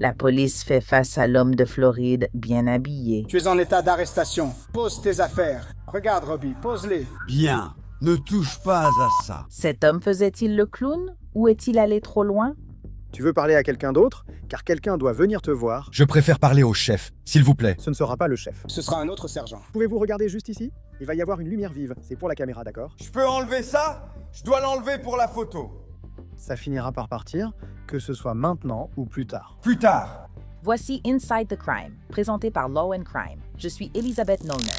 La police fait face à l'homme de Floride bien habillé. Tu es en état d'arrestation. Pose tes affaires. Regarde, Robbie, pose-les. Bien, ne touche pas à ça. Cet homme faisait-il le clown ou est-il allé trop loin? Tu veux parler à quelqu'un d'autre? Car quelqu'un doit venir te voir. Je préfère parler au chef, s'il vous plaît. Ce ne sera pas le chef. Ce sera un autre sergent. Pouvez-vous regarder juste ici? Il va y avoir une lumière vive. C'est pour la caméra, d'accord? Je peux enlever ça? Je dois l'enlever pour la photo. Ça finira par partir, que ce soit maintenant ou plus tard. Plus tard. Voici Inside the Crime, présenté par Law and Crime. Je suis Elisabeth Nollner.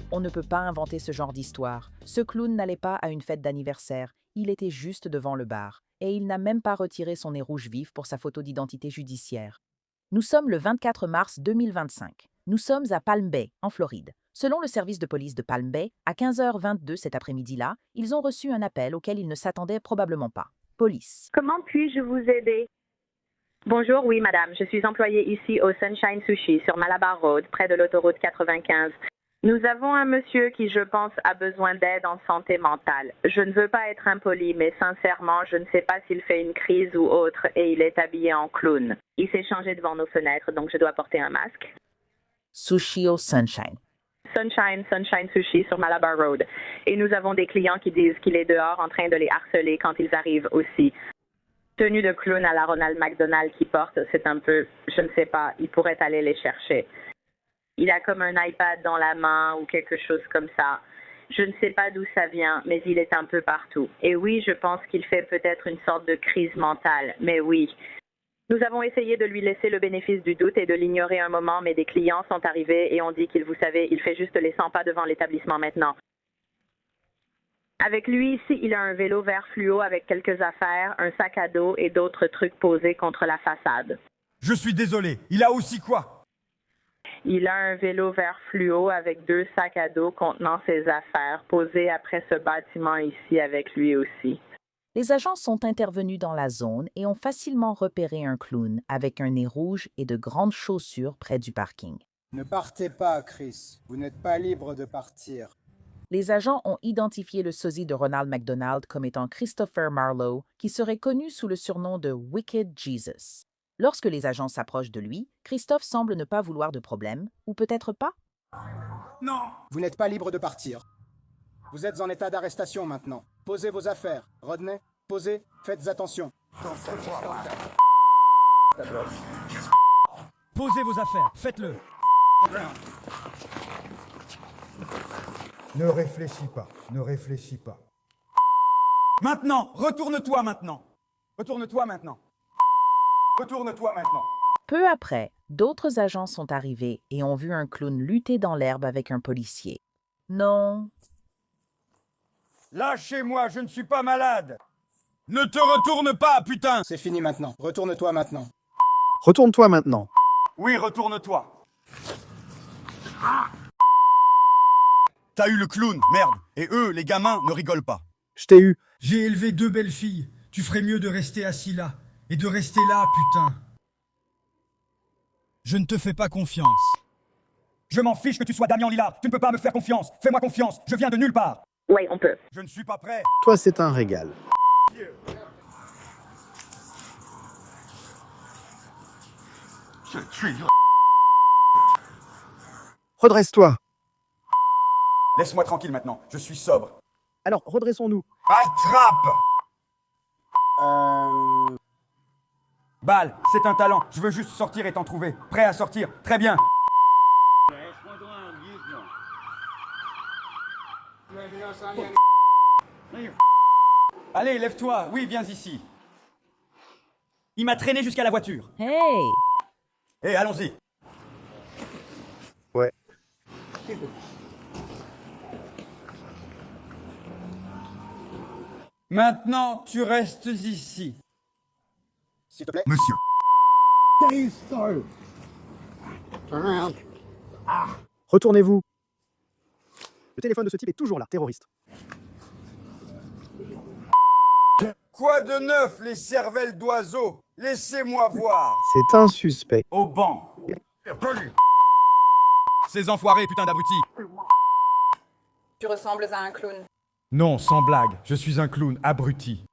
On ne peut pas inventer ce genre d'histoire. Ce clown n'allait pas à une fête d'anniversaire, il était juste devant le bar. Et il n'a même pas retiré son nez rouge vif pour sa photo d'identité judiciaire. Nous sommes le 24 mars 2025. Nous sommes à Palm Bay, en Floride. Selon le service de police de Palm Bay, à 15h22 cet après-midi-là, ils ont reçu un appel auquel ils ne s'attendaient probablement pas. Police. Comment puis-je vous aider? Bonjour, oui, madame. Je suis employée ici au Sunshine Sushi sur Malabar Road, près de l'autoroute 95. Nous avons un monsieur qui, je pense, a besoin d'aide en santé mentale. Je ne veux pas être impoli, mais sincèrement, je ne sais pas s'il fait une crise ou autre et il est habillé en clown. Il s'est changé devant nos fenêtres, donc je dois porter un masque. Sushi au Sunshine. Sunshine Sushi sur Malabar Road. Et nous avons des clients qui disent qu'il est dehors en train de les harceler quand ils arrivent aussi. Tenue de clown à la Ronald McDonald qu'il porte, c'est un peu, je ne sais pas, il pourrait aller les chercher. Il a comme un iPad dans la main ou quelque chose comme ça. Je ne sais pas d'où ça vient, mais il est un peu partout. Et oui, je pense qu'il fait peut-être une sorte de crise mentale, mais oui. Nous avons essayé de lui laisser le bénéfice du doute et de l'ignorer un moment, mais des clients sont arrivés et ont dit qu'il, vous savez, il fait juste les 100 pas devant l'établissement maintenant. Avec lui ici, il a un vélo vert fluo avec quelques affaires, un sac à dos et d'autres trucs posés contre la façade. Je suis désolé. Il a aussi quoi? Il a un vélo vert fluo avec 2 sacs à dos contenant ses affaires posés après ce bâtiment ici avec lui aussi. Les agents sont intervenus dans la zone et ont facilement repéré un clown avec un nez rouge et de grandes chaussures près du parking. Ne partez pas, Chris. Vous n'êtes pas libre de partir. Les agents ont identifié le sosie de Ronald McDonald comme étant Christopher Marlowe, qui serait connu sous le surnom de Wicked Jesus. Lorsque les agents s'approchent de lui, Christophe semble ne pas vouloir de problème, ou peut-être pas. Non! Vous n'êtes pas libre de partir. Vous êtes en état d'arrestation maintenant. Posez vos affaires. Rodney, posez, faites attention. Posez vos affaires, faites-le. Ne réfléchis pas, ne réfléchis pas. Maintenant, retourne-toi maintenant. Retourne-toi maintenant. Retourne-toi maintenant. Peu après, d'autres agents sont arrivés et ont vu un clown lutter dans l'herbe avec un policier. Non. Lâchez-moi, je ne suis pas malade. Ne te retourne pas, putain. C'est fini maintenant. Retourne-toi maintenant. Retourne-toi maintenant. Oui, retourne-toi. T'as eu le clown, merde. Et eux, les gamins, ne rigolent pas. Je t'ai eu. J'ai élevé 2 belles filles. Tu ferais mieux de rester assis là. Et de rester là, putain. Je ne te fais pas confiance. Je m'en fiche que tu sois Damien Lillard. Tu ne peux pas me faire confiance. Fais-moi confiance. Je viens de nulle part. Oui, on peut. Je ne suis pas prêt. Toi, c'est un régal. Redresse-toi. Laisse-moi tranquille maintenant. Je suis sobre. Alors, redressons-nous. Attrape! Balle, c'est un talent. Je veux juste sortir et t'en trouver. Prêt à sortir. Très bien. Allez, lève-toi. Oui, viens ici. Il m'a traîné jusqu'à la voiture. Hey! Eh, allons-y. Ouais. Maintenant, tu restes ici. S'il te plaît. Monsieur. Retournez-vous. Le téléphone de ce type est toujours là, terroriste. Quoi de neuf, les cervelles d'oiseaux? Laissez-moi voir. C'est un suspect. Au banc. Ces enfoirés, putain d'abrutis. Tu ressembles à un clown. Non, sans blague, je suis un clown abruti.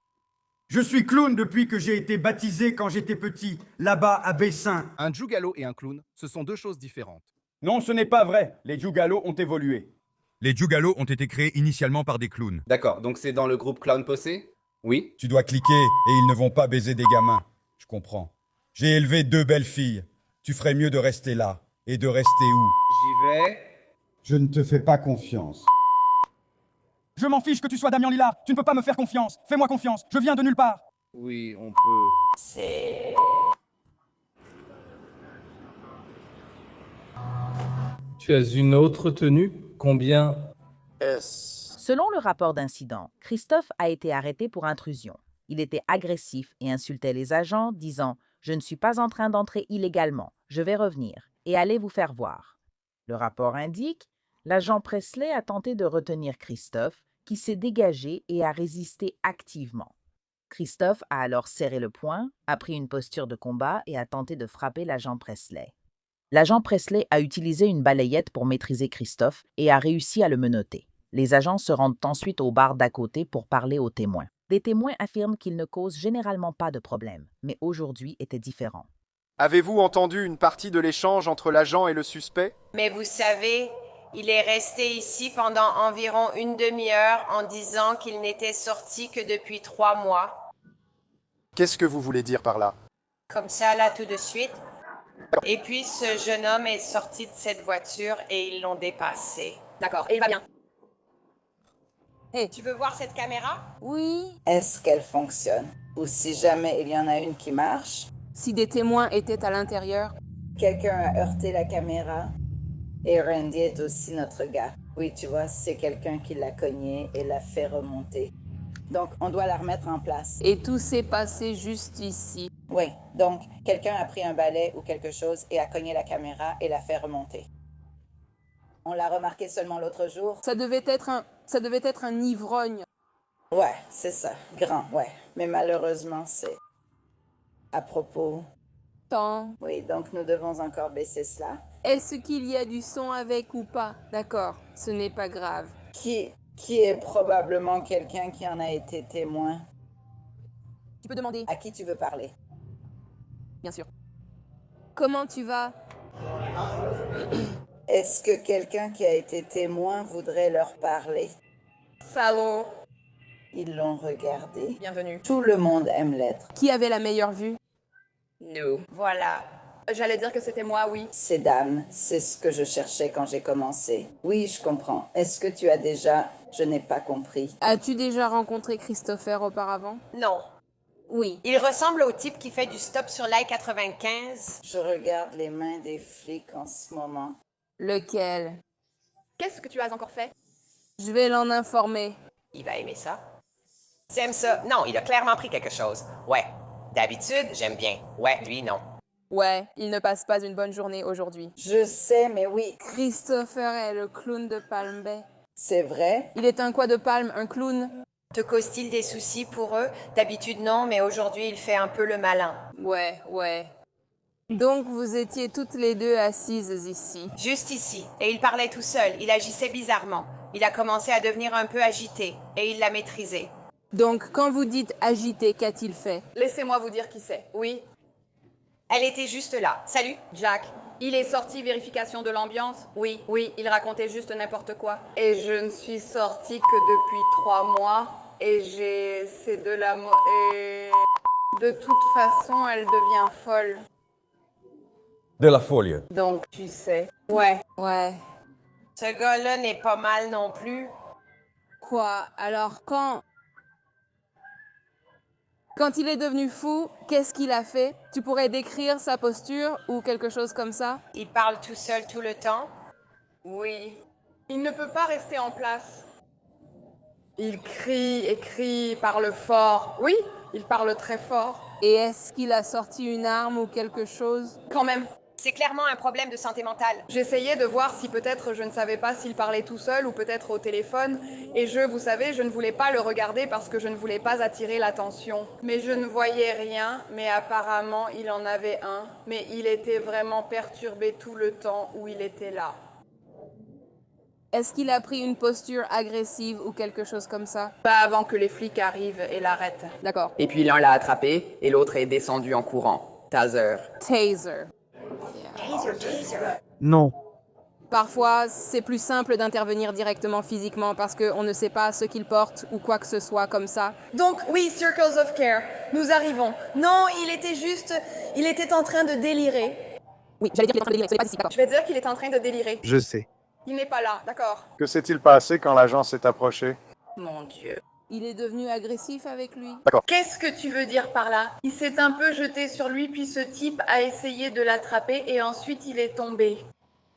Je suis clown depuis que j'ai été baptisé quand j'étais petit, là-bas à Bessin. Un juggalo et un clown, ce sont deux choses différentes. Non, ce n'est pas vrai. Les Jugalos ont évolué. Les Jugalos ont été créés initialement par des clowns. D'accord, donc c'est dans le groupe Clown Posse? Oui. Tu dois cliquer et ils ne vont pas baiser des gamins. Je comprends. J'ai élevé 2 belles filles. Tu ferais mieux de rester là. Et de rester où? J'y vais. Je ne te fais pas confiance. Je m'en fiche que tu sois Damien Lillard. Tu ne peux pas me faire confiance. Fais-moi confiance. Je viens de nulle part. Oui, on peut. Tu as une autre tenue? Combien? Selon le rapport d'incident, Christophe a été arrêté pour intrusion. Il était agressif et insultait les agents, disant « Je ne suis pas en train d'entrer illégalement, je vais revenir et aller vous faire voir ». Le rapport indique l'agent Presley a tenté de retenir Christophe, qui s'est dégagé et a résisté activement. Christophe a alors serré le poing, a pris une posture de combat et a tenté de frapper l'agent Presley. L'agent Presley a utilisé une balayette pour maîtriser Christophe et a réussi à le menotter. Les agents se rendent ensuite au bar d'à côté pour parler aux témoins. Des témoins affirment qu'ils ne causent généralement pas de problème, mais aujourd'hui était différent. Avez-vous entendu une partie de l'échange entre l'agent et le suspect? Mais vous savez, il est resté ici pendant environ une demi-heure en disant qu'il n'était sorti que depuis 3 mois. Qu'est-ce que vous voulez dire par là? Comme ça, là, tout de suite. Et puis, ce jeune homme est sorti de cette voiture et ils l'ont dépassé. D'accord, et il va bien. Hey. Tu veux voir cette caméra? Oui. Est-ce qu'elle fonctionne? Ou si jamais il y en a une qui marche? Si des témoins étaient à l'intérieur? Quelqu'un a heurté la caméra. Et Randy est aussi notre gars. Oui, tu vois, c'est quelqu'un qui l'a cogné et l'a fait remonter. Donc, on doit la remettre en place. Et tout s'est passé juste ici. Oui, donc, quelqu'un a pris un balai ou quelque chose et a cogné la caméra et l'a fait remonter. On l'a remarqué seulement l'autre jour. Ça devait être un ivrogne. Ouais, c'est ça. Grand, ouais. Mais malheureusement, c'est... À propos... Tant. Oui, donc nous devons encore baisser cela. Est-ce qu'il y a du son avec ou pas? D'accord, ce n'est pas grave. Qui est probablement quelqu'un qui en a été témoin? Tu peux demander. À qui tu veux parler? Bien sûr. Comment tu vas? Est-ce que quelqu'un qui a été témoin voudrait leur parler? Salaud. Ils l'ont regardé. Bienvenue. Tout le monde aime l'être. Qui avait la meilleure vue? Nous. Voilà. J'allais dire que c'était moi, oui. C'est Dame, c'est ce que je cherchais quand j'ai commencé. Oui, je comprends. Est-ce que tu as déjà... Je n'ai pas compris. As-tu déjà rencontré Christopher auparavant? Non. Oui. Il ressemble au type qui fait du stop sur l'I-95. Je regarde les mains des flics en ce moment. Lequel? Qu'est-ce que tu as encore fait? Je vais l'en informer. Il va aimer ça. T'aimes ça? Non, il a clairement pris quelque chose. Ouais. D'habitude, j'aime bien. Ouais, lui, non. Ouais, il ne passe pas une bonne journée aujourd'hui. Je sais, mais oui. Christopher est le clown de Palm Bay. C'est vrai? Il est un quoi de Palm, un clown? Te cause-t-il des soucis pour eux? D'habitude, non, mais aujourd'hui, il fait un peu le malin. Ouais. Donc, vous étiez toutes les deux assises ici? Juste ici. Et il parlait tout seul. Il agissait bizarrement. Il a commencé à devenir un peu agité. Et il l'a maîtrisé. Donc, quand vous dites agité, qu'a-t-il fait? Laissez-moi vous dire qui c'est. Oui. Elle était juste là. Salut. Jack. Il est sorti, vérification de l'ambiance? Oui. Oui, il racontait juste n'importe quoi. Et je ne suis sortie que depuis 3 mois. Et c'est de la... Et... De toute façon, elle devient folle. De la folie. Donc, tu sais. Ouais. Ce gars-là n'est pas mal non plus. Quoi? Alors, Quand il est devenu fou, qu'est-ce qu'il a fait? Tu pourrais décrire sa posture ou quelque chose comme ça? Il parle tout seul tout le temps. Oui. Il ne peut pas rester en place. Il crie et crie, parle fort. Oui, il parle très fort. Et est-ce qu'il a sorti une arme ou quelque chose? Quand même. C'est clairement un problème de santé mentale. J'essayais de voir si peut-être je ne savais pas s'il parlait tout seul ou peut-être au téléphone. Et vous savez, je ne voulais pas le regarder parce que je ne voulais pas attirer l'attention. Mais je ne voyais rien, mais apparemment il en avait un. Mais il était vraiment perturbé tout le temps où il était là. Est-ce qu'il a pris une posture agressive ou quelque chose comme ça? Pas avant que les flics arrivent et l'arrêtent. D'accord. Et puis l'un l'a attrapé et l'autre est descendu en courant. Taser. Taser. Non. Parfois, c'est plus simple d'intervenir directement physiquement parce qu'on ne sait pas ce qu'il porte ou quoi que ce soit comme ça. Donc oui, Circles of Care, nous arrivons. Non, il était en train de délirer. Oui, j'allais dire qu'il est en train de délirer, ce n'est pas ici, d'accord. Je vais dire qu'il est en train de délirer. Je sais. Il n'est pas là, d'accord. Que s'est-il passé quand l'agent s'est approché? Mon Dieu. Il est devenu agressif avec lui. D'accord. Qu'est-ce que tu veux dire par là? Il s'est un peu jeté sur lui, puis ce type a essayé de l'attraper et ensuite il est tombé.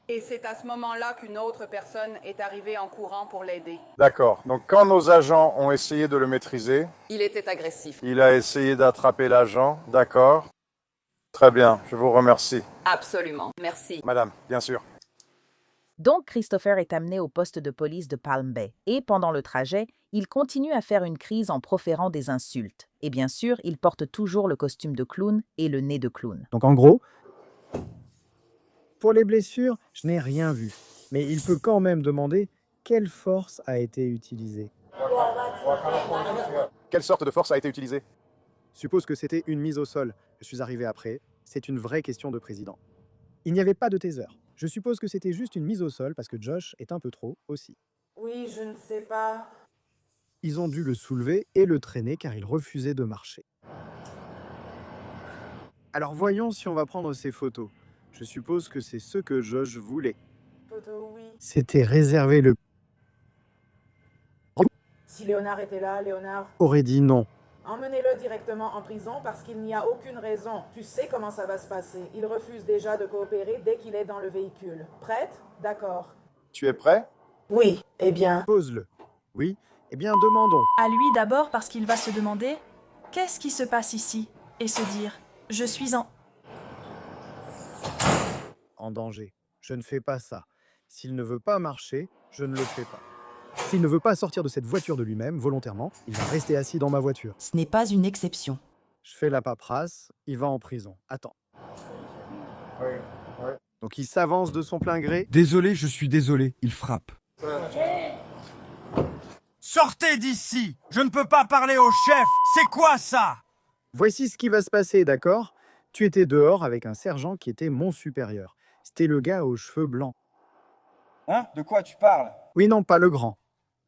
Et c'est à ce moment-là qu'une autre personne est arrivée en courant pour l'aider. D'accord. Donc quand nos agents ont essayé de le maîtriser, Il était agressif. il a essayé d'attraper l'agent. D'accord. Très bien, je vous remercie. Absolument. Merci. Madame, bien sûr. Donc Christopher est amené au poste de police de Palm Bay. Et pendant le trajet, il continue à faire une crise en proférant des insultes. Et bien sûr, il porte toujours le costume de clown et le nez de clown. Donc en gros, pour les blessures, je n'ai rien vu. Mais il peut quand même demander quelle force a été utilisée. Quelle sorte de force a été utilisée? Suppose que c'était une mise au sol. Je suis arrivé après. C'est une vraie question de président. Il n'y avait pas de taser. Je suppose que c'était juste une mise au sol parce que Josh est un peu trop aussi. Oui, je ne sais pas. Ils ont dû le soulever et le traîner car il refusait de marcher. Alors voyons si on va prendre ces photos. Je suppose que c'est ce que Josh voulait. Photo, oui. C'était réservé le... Si Léonard était là, Léonard, aurait dit non. emmenez-le directement en prison parce qu'il n'y a aucune raison. Tu sais comment ça va se passer. Il refuse déjà de coopérer dès qu'il est dans le véhicule. Prête? D'accord. Tu es prêt? Oui, eh bien... Pose-le. Oui, eh bien demandons. À lui d'abord parce qu'il va se demander « Qu'est-ce qui se passe ici ?» et se dire « Je suis en danger. Je ne fais pas ça. S'il ne veut pas marcher, je ne le fais pas. S'il ne veut pas sortir de cette voiture de lui-même, volontairement, il va rester assis dans ma voiture. Ce n'est pas une exception. Je fais la paperasse, il va en prison. Attends. Donc il s'avance de son plein gré. Désolé, je suis désolé, il frappe. Sortez d'ici! Je ne peux pas parler au chef! C'est quoi ça? Voici ce qui va se passer, d'accord? Tu étais dehors avec un sergent qui était mon supérieur. C'était le gars aux cheveux blancs. Hein? De quoi tu parles? Oui, non, pas le grand.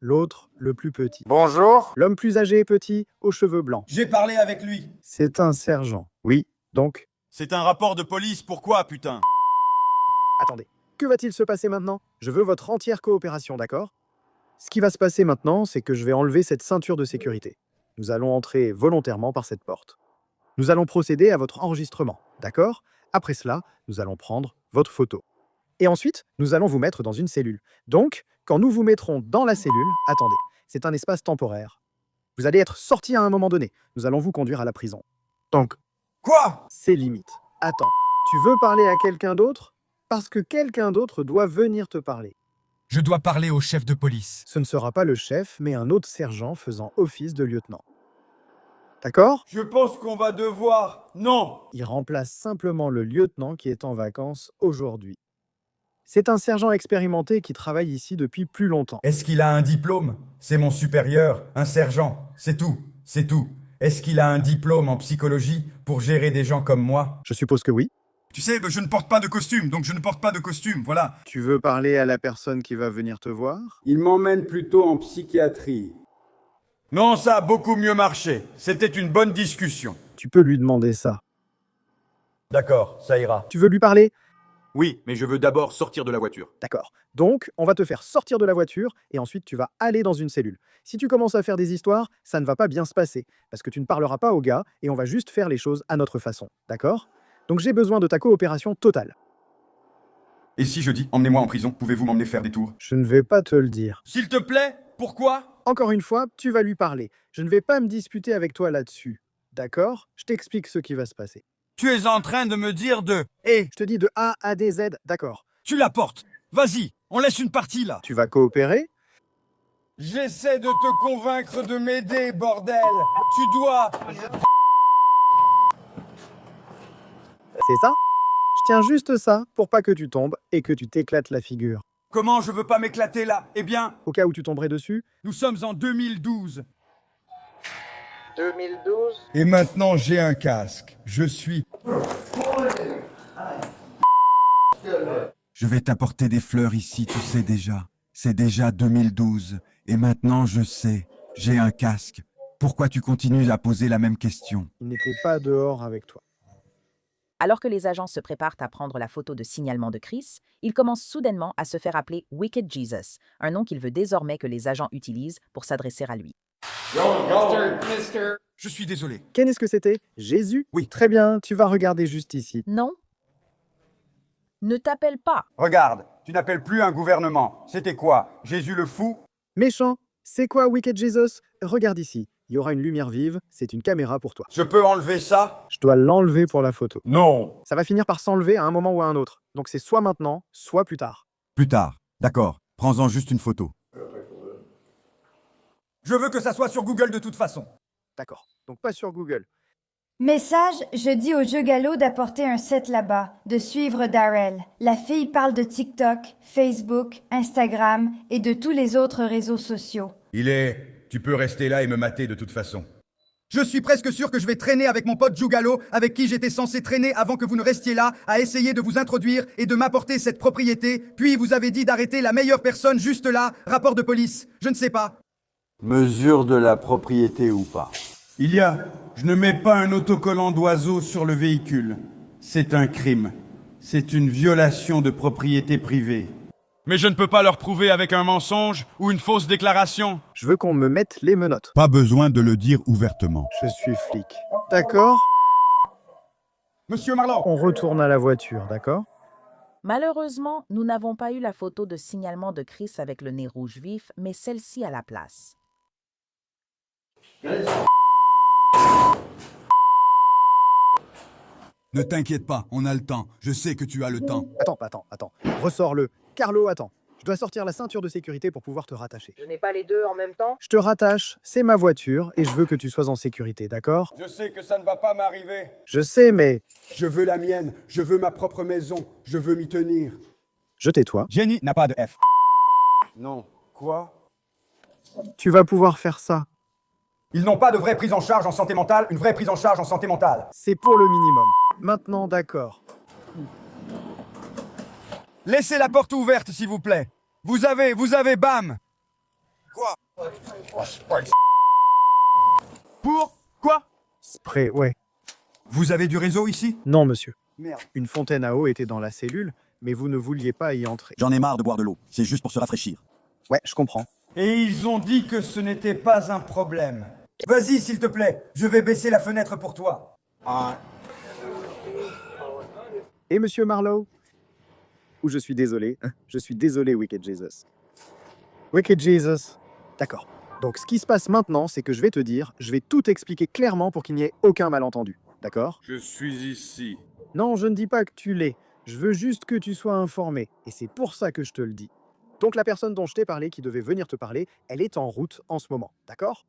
L'autre, le plus petit. Bonjour. L'homme plus âgé et petit, aux cheveux blancs. J'ai parlé avec lui. C'est un sergent. Oui, donc... C'est un rapport de police, pourquoi, putain? Attendez, que va-t-il se passer maintenant? Je veux votre entière coopération, d'accord? Ce qui va se passer maintenant, c'est que je vais enlever cette ceinture de sécurité. Nous allons entrer volontairement par cette porte. Nous allons procéder à votre enregistrement, d'accord? Après cela, nous allons prendre votre photo. Et ensuite, nous allons vous mettre dans une cellule. Donc, quand nous vous mettrons dans la cellule, attendez, c'est un espace temporaire. Vous allez être sorti à un moment donné. Nous allons vous conduire à la prison. Donc, quoi? C'est limite. Attends, tu veux parler à quelqu'un d'autre? Parce que quelqu'un d'autre doit venir te parler. Je dois parler au chef de police. Ce ne sera pas le chef, mais un autre sergent faisant office de lieutenant. D'accord? Je pense qu'on va devoir... Non! Il remplace simplement le lieutenant qui est en vacances aujourd'hui. C'est un sergent expérimenté qui travaille ici depuis plus longtemps. Est-ce qu'il a un diplôme? C'est mon supérieur, un sergent. C'est tout, c'est tout. Est-ce qu'il a un diplôme en psychologie pour gérer des gens comme moi? Je suppose que oui. Tu sais, je ne porte pas de costume, donc je ne porte pas de costume, voilà. Tu veux parler à la personne qui va venir te voir? Il m'emmène plutôt en psychiatrie. Non, ça a beaucoup mieux marché. C'était une bonne discussion. Tu peux lui demander ça. D'accord, ça ira. Tu veux lui parler? Oui, mais je veux d'abord sortir de la voiture. D'accord. Donc, on va te faire sortir de la voiture et ensuite tu vas aller dans une cellule. Si tu commences à faire des histoires, ça ne va pas bien se passer parce que tu ne parleras pas au gars et on va juste faire les choses à notre façon. D'accord? Donc j'ai besoin de ta coopération totale. Et si je dis, emmenez-moi en prison, pouvez-vous m'emmener faire des tours? Je ne vais pas te le dire. S'il te plaît, pourquoi? Encore une fois, tu vas lui parler. Je ne vais pas me disputer avec toi là-dessus. D'accord? Je t'explique ce qui va se passer. Tu es en train de me dire de... Et je te dis de A à D Z, d'accord. Tu la portes. Vas-y, on laisse une partie là. Tu vas coopérer? J'essaie de te convaincre de m'aider, bordel. Tu dois... C'est ça? Je tiens juste ça pour pas que tu tombes et que tu t'éclates la figure. Comment je veux pas m'éclater là? Eh bien, Au cas où tu tomberais dessus, nous sommes en 2012. 2012. Et maintenant, j'ai un casque. Je suis... Je vais t'apporter des fleurs ici, tu sais déjà. C'est déjà 2012. Et maintenant, je sais. J'ai un casque. Pourquoi tu continues à poser la même question? il n'était pas dehors avec toi. Alors que les agents se préparent à prendre la photo de signalement de Chris, il commence soudainement à se faire appeler Wicked Jesus, un nom qu'il veut désormais que les agents utilisent pour s'adresser à lui. Je suis désolé. Ken, est-ce que c'était Jésus? Oui. Très bien, tu vas regarder juste ici. Non? Ne t'appelle pas. Regarde, tu n'appelles plus un gouvernement. C'était quoi? Jésus le fou? Méchant, c'est quoi Wicked Jesus? Regarde ici. Il y aura une lumière vive, c'est une caméra pour toi. Je peux enlever ça? Je dois l'enlever pour la photo. Non. Ça va finir par s'enlever à un moment ou à un autre. Donc c'est soit maintenant, soit plus tard. Plus tard. D'accord. Prends-en juste une photo. Je veux que ça soit sur Google de toute façon. D'accord. Donc pas sur Google. Message, je dis au jeu galop d'apporter un set là-bas, de suivre Darrell. La fille parle de TikTok, Facebook, Instagram et de tous les autres réseaux sociaux. Tu peux rester là et me mater de toute façon. Je suis presque sûr que je vais traîner avec mon pote Jugalo, avec qui j'étais censé traîner avant que vous ne restiez là, à essayer de vous introduire et de m'apporter cette propriété, puis vous avez dit d'arrêter la meilleure personne juste là, rapport de police, je ne sais pas. Mesure de la propriété ou pas? Je ne mets pas un autocollant d'oiseau sur le véhicule. C'est un crime. C'est une violation de propriété privée. Mais je ne peux pas leur prouver avec un mensonge ou une fausse déclaration. Je veux qu'on me mette les menottes. Pas besoin de le dire ouvertement. Je suis flic. D'accord? Monsieur Marlowe! On retourne à la voiture, d'accord? Malheureusement, nous n'avons pas eu la photo de signalement de Chris avec le nez rouge vif, mais celle-ci à la place. Ne t'inquiète pas, on a le temps. Je sais que tu as le temps. Attends. Ressors-le. Carlo, attends. Je dois sortir la ceinture de sécurité pour pouvoir te rattacher. Je n'ai pas les deux en même temps. Je te rattache, c'est ma voiture et je veux que tu sois en sécurité, d'accord? Je sais que ça ne va pas m'arriver. Je sais, mais... Je veux la mienne. Je veux ma propre maison. Je veux m'y tenir. Je tais-toi. Jenny n'a pas de F. Non. Quoi? Tu vas pouvoir faire ça. Ils n'ont pas de vraie prise en charge en santé mentale, une vraie prise en charge en santé mentale. C'est pour le minimum. Maintenant, d'accord. Laissez la porte ouverte, s'il vous plaît. Vous avez, bam! Quoi? Pour? Quoi? Spray, ouais. Vous avez du réseau ici? Non, monsieur. Merde. Une fontaine à eau était dans la cellule, mais vous ne vouliez pas y entrer. J'en ai marre de boire de l'eau. C'est juste pour se rafraîchir. Ouais, je comprends. Et ils ont dit que ce n'était pas un problème. Vas-y, s'il te plaît. Je vais baisser la fenêtre pour toi. Et monsieur Marlowe? Ou je suis désolé. Je suis désolé, Wicked Jesus. Wicked Jesus. D'accord. Donc, ce qui se passe maintenant, c'est que je vais tout expliquer clairement pour qu'il n'y ait aucun malentendu. D'accord? Je suis ici. Non, je ne dis pas que tu l'es. Je veux juste que tu sois informé. Et c'est pour ça que je te le dis. Donc, la personne dont je t'ai parlé, qui devait venir te parler, elle est en route en ce moment. D'accord?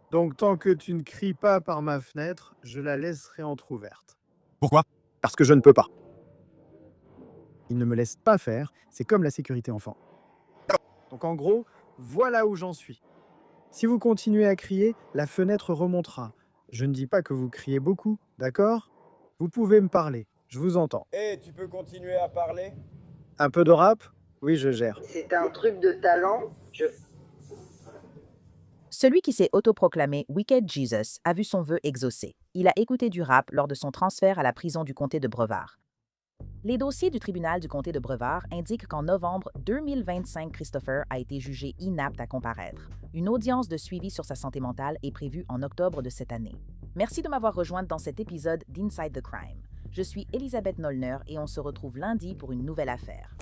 Donc, tant que tu ne cries pas par ma fenêtre, je la laisserai entrouverte. Pourquoi? Parce que je ne peux pas. Il ne me laisse pas faire, c'est comme la sécurité enfant. Donc en gros, voilà où j'en suis. Si vous continuez à crier, la fenêtre remontera. Je ne dis pas que vous criez beaucoup, d'accord? Vous pouvez me parler, je vous entends. Tu peux continuer à parler? Un peu de rap? Oui, je gère. C'est un truc de talent. Celui qui s'est autoproclamé Wicked Jesus a vu son vœu exaucé. Il a écouté du rap lors de son transfert à la prison du comté de Brevard. Les dossiers du tribunal du comté de Brevard indiquent qu'en novembre 2025, Christopher a été jugé inapte à comparaître. Une audience de suivi sur sa santé mentale est prévue en octobre de cette année. Merci de m'avoir rejointe dans cet épisode d'Inside the Crime. Je suis Elisabeth Nollner et on se retrouve lundi pour une nouvelle affaire.